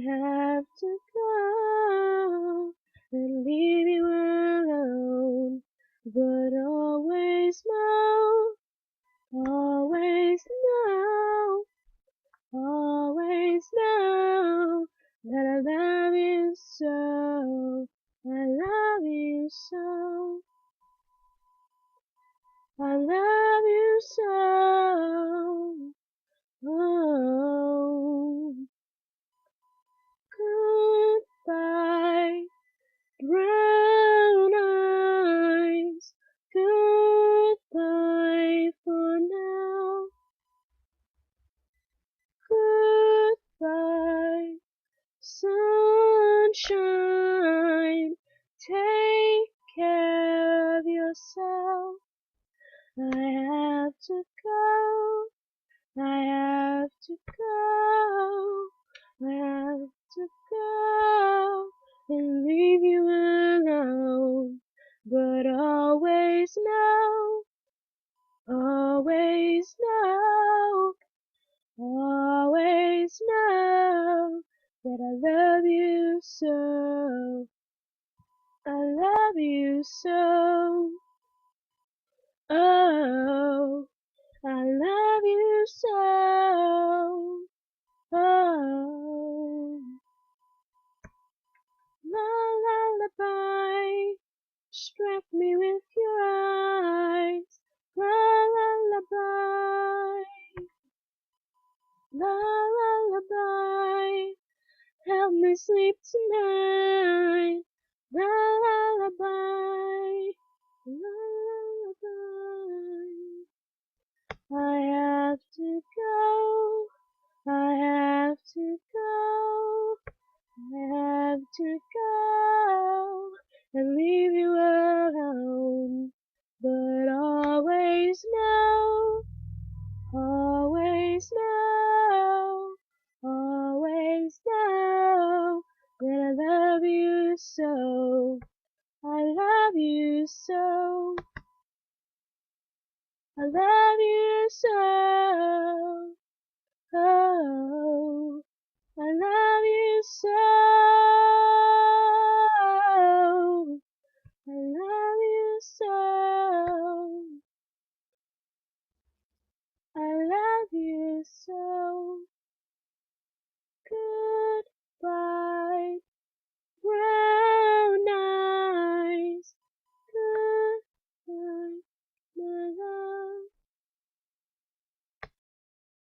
have to go and leave you alone, but always know, always know, always know that I love you so, I love you so, I love you so. Oh, goodbye, brown eyes, goodbye for now. Goodbye, sunshine, take care of yourself. I have to go, I have to go, I have to go and leave you alone. But always know, always know, always know that I love you so. I love you so. Oh, I love you so. Oh, lullaby, distract me with your eyes. Lullaby, lullaby, help me sleep tonight. Lullaby, lullaby. I have to go, I have to go, I have to go and leave you alone. But always know, always know, always know that I love you so. I love you so. I love you so. Oh.